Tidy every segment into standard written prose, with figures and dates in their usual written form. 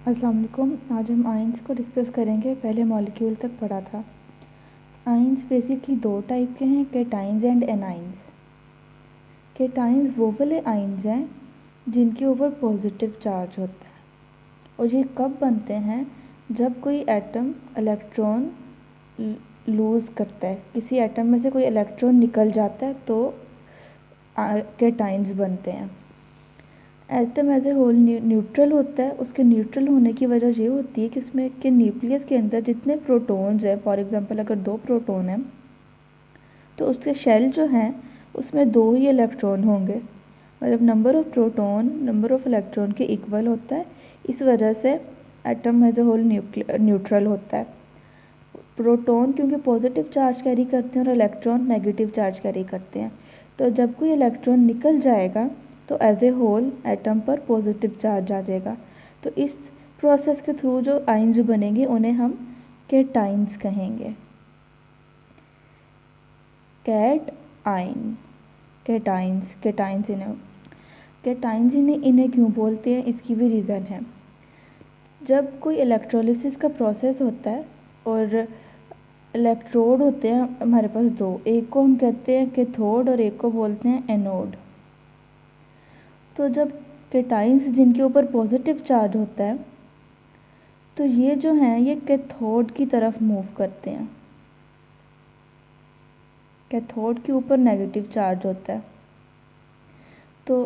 अस्सलाम वालेकुम। आज हम आयंस को डिस्कस करेंगे। पहले मॉलिक्यूल तक पढ़ा था। आयंस बेसिकली दो टाइप के हैं, कैटाइंस एंड एनाइंस। कैटाइंस वो वाले आयंस हैं जिनके ऊपर पॉजिटिव चार्ज होता है, और ये कब बनते हैं? जब कोई एटम इलेक्ट्रॉन लूज़ करता है, किसी एटम में से कोई इलेक्ट्रॉन निकल जाता है तो कैटाइंस बनते हैं। Atom as a whole neutral होता है। उसके न्यूट्रल होने की वजह ये होती है कि उसमें के न्यूक्लियस के अंदर जितने प्रोटॉन्स हैं, फॉर एग्जांपल अगर 2 प्रोटॉन हैं तो उसके शेल जो हैं उसमें 2 ही इलेक्ट्रॉन होंगे। मतलब number of proton number of electron के इक्वल होता है। इस वजह से atom as a whole neutral होता है। प्रोटॉन क्योंकि पॉजिटिव चार्ज कैरी करते हैं और इलेक्ट्रॉन नेगेटिव चार्ज कैरी करते हैं, तो जब कोई इलेक्ट्रॉन निकल जाएगा तो एज ए होल एटम पर पॉजिटिव चार्ज आ जाएगा। तो इस प्रोसेस के थ्रू जो आयंस बनेंगे उन्हें हम कैटाइंस कहेंगे। कैट आयन, कैटाइंस इन्हें क्यों बोलते हैं, इसकी भी रीज़न है। जब कोई इलेक्ट्रोलिसिस का प्रोसेस होता है और इलेक्ट्रोड होते हैं हमारे पास 2, एक को हम कहते हैं कैथोड और एक को बोलते हैं एनोड। तो जब कैटाइंस जिनके ऊपर पॉजिटिव चार्ज होता है तो ये जो हैं ये कैथोड की तरफ मूव करते हैं। कैथोड के ऊपर नेगेटिव चार्ज होता है, तो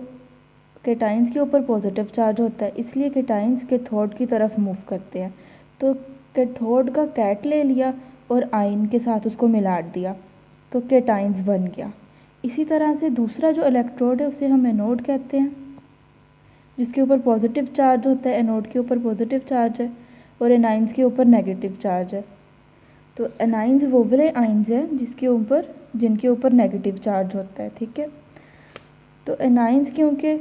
कैटाइंस के ऊपर पॉजिटिव चार्ज होता है, इसलिए कैटाइंस कैथोड की तरफ मूव करते हैं। तो कैथोड का कैट ले लिया और आयन के साथ उसको मिला दिया तो कैटाइंस बन गया। इसी तरह से दूसरा जो इलेक्ट्रोड है उसे हम एनोड कहते हैं, जिसके ऊपर पॉजिटिव चार्ज होता है। एनोड के ऊपर पॉजिटिव चार्ज है और एनाइंस के ऊपर नेगेटिव चार्ज है। तो एनाइंस वो वाले आयंस हैं जिनके ऊपर नेगेटिव चार्ज होता है। ठीक है, तो एनाइंस क्योंकि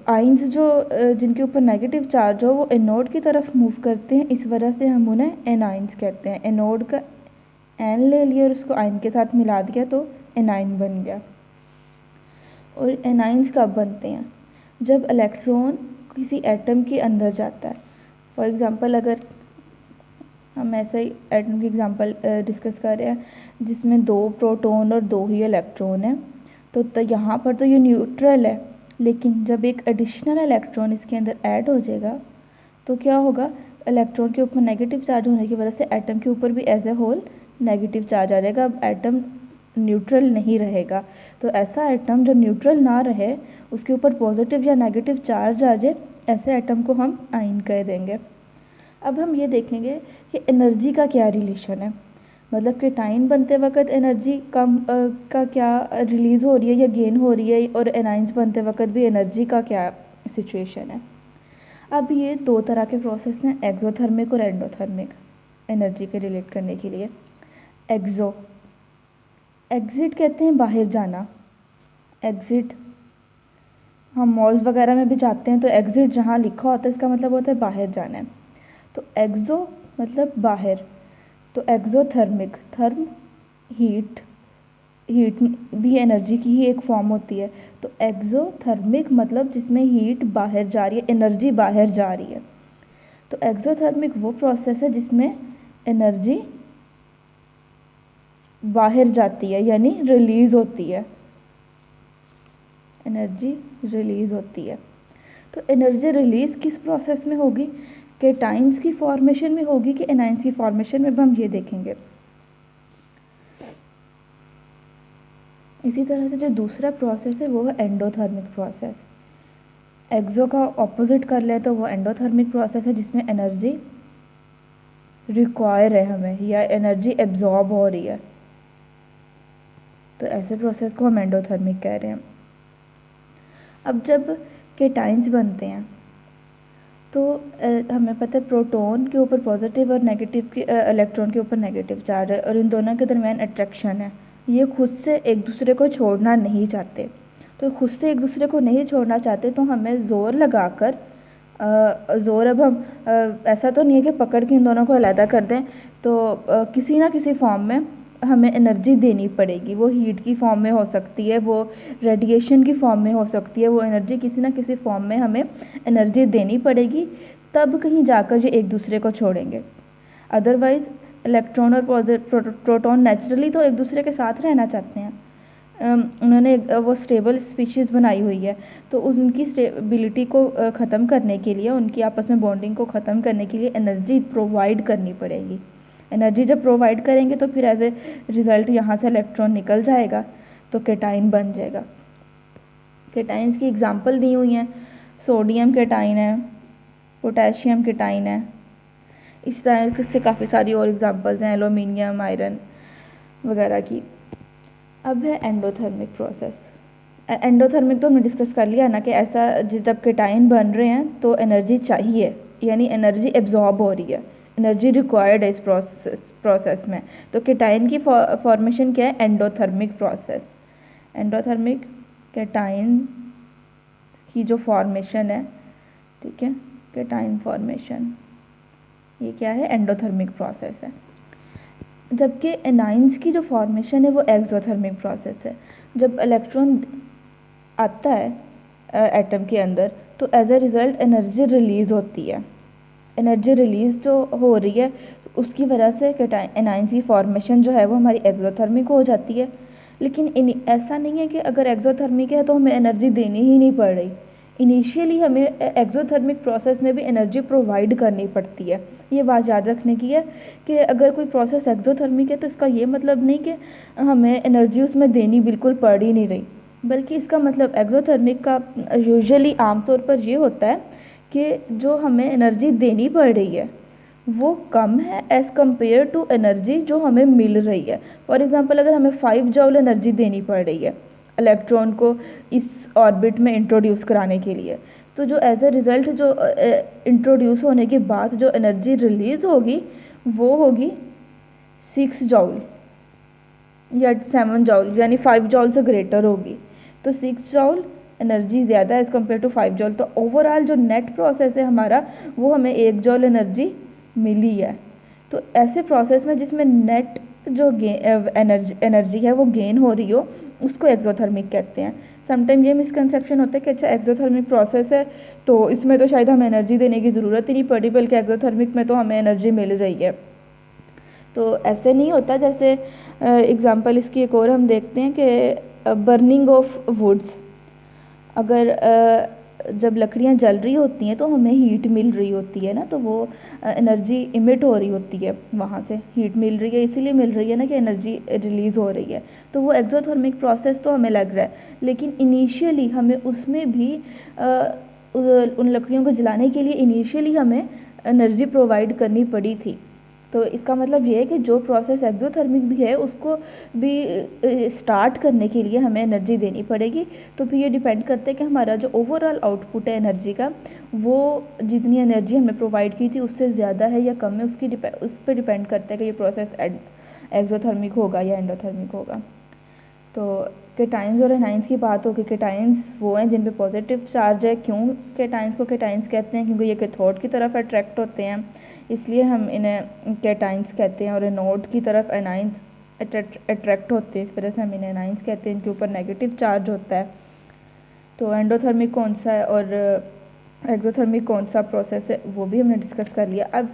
आयंस जो जिनके ऊपर नेगेटिव चार्ज हो वो एनोड की तरफ मूव करते हैं, इस वजह से हम उन्हें एनाइंस कहते हैं। एनोड का एन ले लिया और उसको आयन के साथ मिला दिया तो एनाइन बन गया। और एनाइंस कब बनते हैं? जब इलेक्ट्रॉन किसी एटम के अंदर जाता है। फॉर एग्ज़ाम्पल अगर हम ऐसे ही एटम की एग्जांपल डिस्कस कर रहे हैं जिसमें 2 प्रोटॉन और 2 ही इलेक्ट्रॉन हैं, तो यहाँ पर तो ये न्यूट्रल है, लेकिन जब एक एडिशनल इलेक्ट्रॉन इसके अंदर ऐड हो जाएगा तो क्या होगा? इलेक्ट्रॉन के ऊपर नेगेटिव चार्ज होने की वजह से एटम के ऊपर भी as a whole negative charge आ जाएगा। अब एटम न्यूट्रल नहीं रहेगा। तो ऐसा एटम जो न्यूट्रल ना रहे, उसके ऊपर पॉजिटिव या नेगेटिव चार्ज आ जाए, ऐसे एटम को हम आयन कह देंगे। अब हम ये देखेंगे कि एनर्जी का क्या रिलेशन है। मतलब कैटाइन बनते वक्त एनर्जी कम का क्या रिलीज़ हो रही है या गेन हो रही है, और एनाइंस बनते वक्त भी एनर्जी का क्या सिचुएशन है। अब ये 2 तरह के प्रोसेस हैं, एक्सोथर्मिक और एंडोथर्मिक, एनर्जी के रिलेट करने के लिए। एग्जिट कहते हैं बाहर जाना। एग्जिट हम मॉल्स वगैरह में भी जाते हैं तो एग्जिट जहाँ लिखा होता है इसका मतलब होता है बाहर जाना है। तो एक्सो मतलब बाहर, तो एक्सोथर्मिक, थर्म हीट भी एनर्जी की ही एक फॉर्म होती है। तो एक्सोथर्मिक मतलब जिसमें हीट बाहर जा रही है, एनर्जी बाहर जा रही है। तो एक्सोथर्मिक वो प्रोसेस है जिसमें एनर्जी बाहर जाती है, यानी रिलीज़ होती है, एनर्जी रिलीज़ होती है। तो एनर्जी रिलीज़ किस प्रोसेस में होगी? कैटाइंस की फॉर्मेशन में होगी कि एनाइंस की फॉर्मेशन में, अब हम ये देखेंगे। इसी तरह से जो दूसरा प्रोसेस है वो है एंडोथर्मिक प्रोसेस। एक्सो का ऑपोजिट कर ले तो वो एंडोथर्मिक प्रोसेस है जिसमें एनर्जी रिक्वायर है हमें, या एनर्जी एब्जॉर्ब हो रही है। तो ऐसे प्रोसेस को हम एंडोथर्मिक कह रहे हैं। अब जब कैटाइंस बनते हैं तो हमें पता है प्रोटॉन के ऊपर पॉजिटिव और नेगेटिव के इलेक्ट्रॉन के ऊपर नेगेटिव चार्ज है, और इन दोनों के दरमियान अट्रैक्शन है। ये खुद से एक दूसरे को छोड़ना नहीं चाहते। तो खुद से एक दूसरे को नहीं छोड़ना चाहते तो हमें ज़ोर लगाकर ज़ोर, अब हम ऐसा तो नहीं है कि पकड़ के इन दोनों को अलग कर दें, तो किसी ना किसी फॉर्म में हमें एनर्जी देनी पड़ेगी। वो हीट की फॉर्म में हो सकती है, वो रेडिएशन की फॉर्म में हो सकती है, वो एनर्जी किसी ना किसी फॉर्म में हमें एनर्जी देनी पड़ेगी तब कहीं जाकर ये एक दूसरे को छोड़ेंगे। अदरवाइज़ इलेक्ट्रॉन और प्रोटॉन नेचुरली तो एक दूसरे के साथ रहना चाहते हैं। उन्होंने वो स्टेबल स्पीशीज़ बनाई हुई है, तो उनकी स्टेबिलिटी को ख़त्म करने के लिए, उनकी आपस में बॉन्डिंग को ख़त्म करने के लिए एनर्जी प्रोवाइड करनी पड़ेगी। एनर्जी जब प्रोवाइड करेंगे तो फिर एज ए रिज़ल्ट यहाँ से इलेक्ट्रॉन निकल जाएगा, तो केटाइन बन जाएगा। केटाइंस की एग्जांपल दी हुई हैं, सोडियम केटाइन है, पोटेशियम केटाइन है, इस तरह से काफ़ी सारी और एग्जांपल्स हैं, एल्यूमिनियम, आयरन वगैरह की। अब है एंडोथर्मिक प्रोसेस। एंडोथर्मिक तो हमने डिस्कस कर लिया ना कि ऐसा जब केटाइन बन रहे हैं तो एनर्जी चाहिए, यानी एनर्जी एब्जॉर्ब हो रही है, एनर्जी रिक्वायर्ड है इस प्रोसेस में। तो केटाइन की फॉर्मेशन क्या है? Endothermic process. एंडोथर्मिक केटाइन की जो फॉर्मेशन है, ठीक है, केटाइन फॉर्मेशन, ये क्या है? एंडोथर्मिक प्रोसेस है। जबकि एनाइंस की जो फॉर्मेशन है वो एक्सोथर्मिक प्रोसेस है। जब इलेक्ट्रॉन आता है एटम के अंदर तो as a result energy release होती है। एनर्जी रिलीज़ जो हो रही है उसकी वजह से एनाइंस की फॉर्मेशन जो है वो हमारी एक्सोथर्मिक हो जाती है। लेकिन ऐसा नहीं है कि अगर एक्सोथर्मिक है तो हमें एनर्जी देनी ही नहीं पड़ रही। इनिशियली हमें एक्सोथर्मिक प्रोसेस में भी एनर्जी प्रोवाइड करनी पड़ती है। ये बात याद रखने की है कि अगर कोई प्रोसेस एक्सोथर्मिक है तो इसका ये मतलब नहीं कि हमें एनर्जी उसमें देनी बिल्कुल पड़ ही नहीं रही, बल्कि इसका मतलब एक्सोथर्मिक का यूजुअली आमतौर पर ये होता है कि जो हमें एनर्जी देनी पड़ रही है वो कम है एज़ कम्पेयर टू एनर्जी जो हमें मिल रही है। फॉर एग्ज़ाम्पल, अगर हमें 5 जूल एनर्जी देनी पड़ रही है इलेक्ट्रॉन को इस ऑर्बिट में इंट्रोड्यूस कराने के लिए, तो जो एज ए रिज़ल्ट जो इंट्रोड्यूस होने के बाद जो एनर्जी रिलीज़ होगी वो होगी 6 जूल या 7 जूल, यानी 5 जूल से ग्रेटर होगी। तो 6 जूल एनर्जी ज़्यादा है एज़ कम्पेयर टू 5 जूल। तो ओवरऑल जो नेट प्रोसेस है हमारा वो हमें 1 जूल एनर्जी मिली है। तो ऐसे प्रोसेस में जिसमें नेट जो एनर्जी है वो गेन हो रही हो उसको एक्सोथर्मिक कहते हैं। समटाइम ये मिसकंसेप्शन होता है कि अच्छा एक्सोथर्मिक प्रोसेस है तो इसमें तो शायद हमें एनर्जी देने की ज़रूरत ही नहीं पड़ी, बल्कि एक्सोथर्मिक में तो हमें एनर्जी मिल रही है। तो ऐसे नहीं होता। जैसे एग्ज़ाम्पल इसकी एक और हम देखते हैं कि बर्निंग ऑफ वुड्स, अगर जब लकड़ियाँ जल रही होती हैं तो हमें हीट मिल रही होती है ना, तो वो एनर्जी इमिट हो रही होती है, वहाँ से हीट मिल रही है, इसीलिए मिल रही है ना कि एनर्जी रिलीज़ हो रही है। तो वो एक्सोथर्मिक प्रोसेस तो हमें लग रहा है, लेकिन इनिशियली हमें उसमें भी उन लकड़ियों को जलाने के लिए इनिशियली हमें एनर्जी प्रोवाइड करनी पड़ी थी। तो इसका मतलब ये है कि जो प्रोसेस एक्सोथर्मिक भी है उसको भी स्टार्ट करने के लिए हमें एनर्जी देनी पड़ेगी। तो फिर ये डिपेंड करता है कि हमारा जो ओवरऑल आउटपुट है एनर्जी का, वो जितनी एनर्जी हमें प्रोवाइड की थी उससे ज़्यादा है या कम है, उस पर डिपेंड करता है कि ये प्रोसेस एक्सोथर्मिक होगा या एंडोथर्मिक होगा। तो केटाइंस और एनाइंस की बात होगी। केटाइंस वो हैं जिन पे पॉजिटिव चार्ज है। क्यों केटाइंस को केटाइंस कहते हैं? क्योंकि ये कैथोड की तरफ अट्रैक्ट होते हैं, इसलिए हम इन्हें केटाइंस कहते हैं। और एनोड की तरफ एनाइंस अट्रैक्ट होते हैं, इस वजह से हम इन्हें एनाइंस कहते हैं, इनके ऊपर नेगेटिव चार्ज होता है। तो एंडोथर्मिक कौन सा है और एक्सोथर्मिक कौन सा प्रोसेस है वो भी हमने डिस्कस कर लिया। अब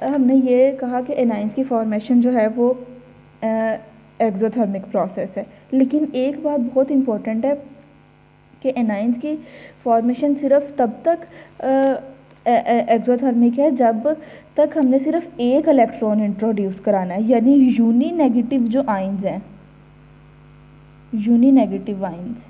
हमने ये कहा कि एनाइंस की फॉर्मेशन जो है वो एक्सोथर्मिक प्रोसेस है, लेकिन एक बात बहुत इम्पोर्टेंट है कि एनाइंस की फॉर्मेशन सिर्फ तब तक एक्सोथर्मिक है जब तक हमने सिर्फ एक इलेक्ट्रॉन इंट्रोड्यूस कराना है, यानी यूनी नेगेटिव जो आइंस हैं, यूनी नेगेटिव आइंस,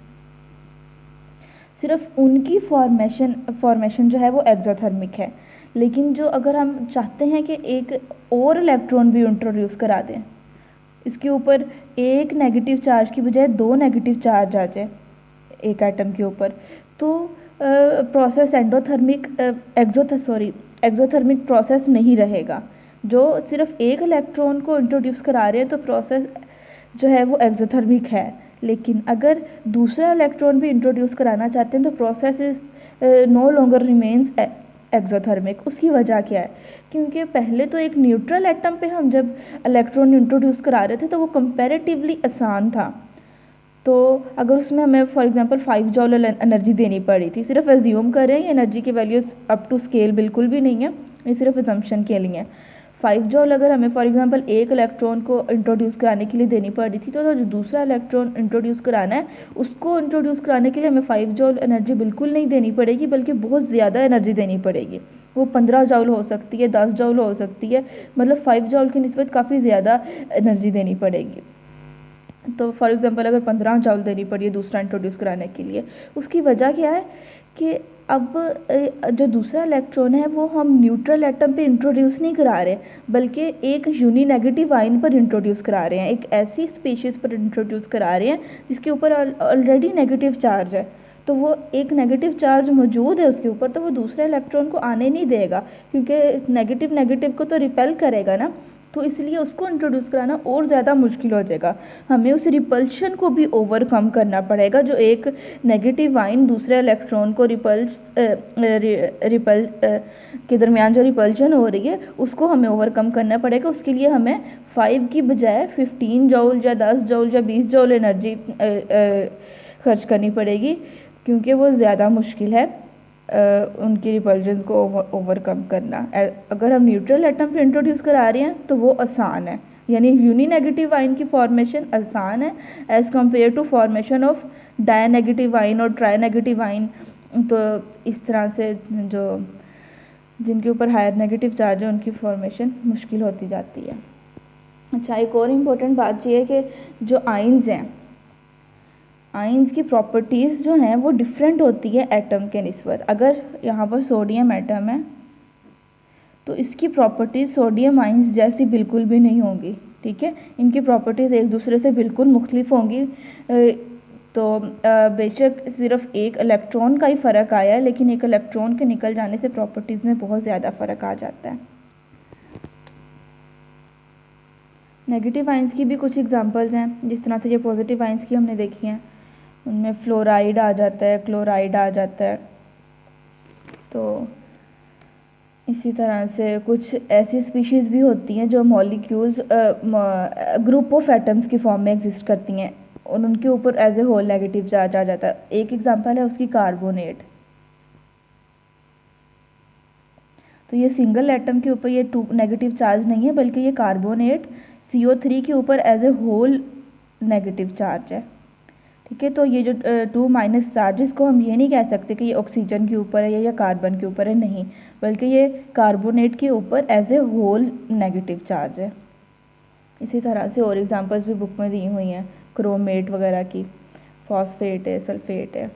सिर्फ उनकी फॉर्मेशन जो है वो एक्सोथर्मिक है। लेकिन जो अगर हम चाहते हैं कि एक और इलेक्ट्रॉन भी इंट्रोड्यूस करा दें, इसके ऊपर एक नेगेटिव चार्ज की बजाय 2 नेगेटिव चार्ज आ जाए एक एटम के ऊपर, तो प्रोसेस एक्सोथर्मिक प्रोसेस नहीं रहेगा। जो सिर्फ एक इलेक्ट्रॉन को इंट्रोड्यूस करा रहे हैं तो प्रोसेस जो है वो एक्सोथर्मिक है। लेकिन अगर दूसरा इलेक्ट्रॉन भी इंट्रोड्यूस कराना चाहते हैं तो process is no longer remains exothermic. उसकी वजह क्या है? क्योंकि पहले तो एक न्यूट्रल एटम पे हम जब इलेक्ट्रॉन इंट्रोड्यूस करा रहे थे तो वो कंपैरेटिवली आसान था, तो अगर उसमें हमें फॉर एग्जांपल 5 जॉल एनर्जी देनी पड़ी थी, सिर्फ एज्यूम कर रहे हैं, ये एनर्जी की वैल्यू अप टू स्केल बिल्कुल भी नहीं है, ये सिर्फ एजम्पशन के लिए है। 5 जॉल अगर हमें फॉर एग्जांपल एक इलेक्ट्रॉन को इंट्रोड्यूस कराने के लिए देनी पड़ी थी, तो जो दूसरा इलेक्ट्रॉन इंट्रोड्यूस कराना है उसको इंट्रोड्यूस कराने के लिए हमें 5 जॉल एनर्जी बिल्कुल नहीं देनी पड़ेगी, बल्कि बहुत ज़्यादा एनर्जी देनी पड़ेगी। वो 15 जॉल हो सकती है, 10 जॉल हो सकती है, मतलब 5 जॉल की निस्बत काफ़ी ज़्यादा एनर्जी देनी पड़ेगी। तो फॉर एग्जांपल अगर 15 जॉल देनी पड़ी है दूसरा इंट्रोड्यूस कराने के लिए, उसकी वजह क्या है कि अब जो दूसरा इलेक्ट्रॉन है वो हम न्यूट्रल एटम पे इंट्रोड्यूस नहीं करा रहे, बल्कि एक यूनी नेगेटिव आयन पर इंट्रोड्यूस करा रहे हैं, एक ऐसी स्पीशीज़ पर इंट्रोड्यूस करा रहे हैं जिसके ऊपर ऑलरेडी नेगेटिव चार्ज है। तो वो एक नेगेटिव चार्ज मौजूद है उसके ऊपर, तो वो दूसरे इलेक्ट्रॉन को आने नहीं देगा, क्योंकि नेगेटिव नेगेटिव को तो रिपेल करेगा ना, तो इसलिए उसको इंट्रोड्यूस कराना और ज़्यादा मुश्किल हो जाएगा। हमें उस रिपल्शन को भी ओवरकम करना पड़ेगा, जो एक नेगेटिव आयन दूसरे इलेक्ट्रॉन को रिपल के दरमियान जो रिपल्शन हो रही है उसको हमें ओवरकम करना पड़ेगा। उसके लिए हमें 5 की बजाय 15 जॉल या 10 जॉल या 20 जॉल एनर्जी खर्च करनी पड़ेगी, क्योंकि वो ज़्यादा मुश्किल है उनकी रिपल्जन को ओवरकम करना। अगर हम न्यूट्रल एटम पे इंट्रोड्यूस करा रहे हैं तो वो आसान है, यानी यूनी नेगेटिव आयन की फॉर्मेशन आसान है as compare to formation of di negative ion और ट्राई नेगेटिव आयन। तो इस तरह से जो जिनके ऊपर हायर नेगेटिव चार्ज है उनकी फॉर्मेशन मुश्किल होती जाती है। अच्छा, एक और इम्पोर्टेंट बात ये है कि जो आयन्स हैं, आयन्स की प्रॉपर्टीज़ जो हैं वो डिफरेंट होती है एटम के निस्बत। अगर यहाँ पर सोडियम एटम है तो इसकी प्रॉपर्टीज़ सोडियम आयन्स जैसी बिल्कुल भी नहीं होंगी, ठीक है, इनकी प्रॉपर्टीज़ एक दूसरे से बिल्कुल मुख्तलिफ होंगी। तो बेशक सिर्फ एक इलेक्ट्रॉन का ही फ़र्क आया है, लेकिन एक इलेक्ट्रॉन के निकल जाने से प्रॉपर्टीज़ में बहुत ज़्यादा फ़र्क आ जाता है। नेगेटिव आयन्स की भी कुछ एग्जांपल्स हैं, जिस तरह से ये पॉजिटिव आयन्स की हमने देखी हैं, उनमें फ्लोराइड आ जाता है, क्लोराइड आ जाता है। तो इसी तरह से कुछ ऐसी स्पीशीज़ भी होती हैं जो मॉलिक्यूल्स ग्रुप ऑफ एटम्स की फॉर्म में एग्जिस्ट करती हैं और उनके ऊपर as a whole negative charge आ जाता है। एक एग्जांपल है उसकी कार्बोनेट। तो ये सिंगल एटम के ऊपर ये टू नेगेटिव चार्ज नहीं है, बल्कि ये कार्बोनेट CO3 के ऊपर as a whole negative charge है, ठीक है। तो ये जो 2- चार्जेस को हम ये नहीं कह सकते कि ये ऑक्सीजन के ऊपर है या कार्बन के ऊपर है, नहीं, बल्कि ये कार्बोनेट के ऊपर as a whole negative charge है। इसी तरह से और एग्जांपल्स भी बुक में दी हुई हैं, क्रोमेट वगैरह की, फॉस्फेट है, सल्फेट है।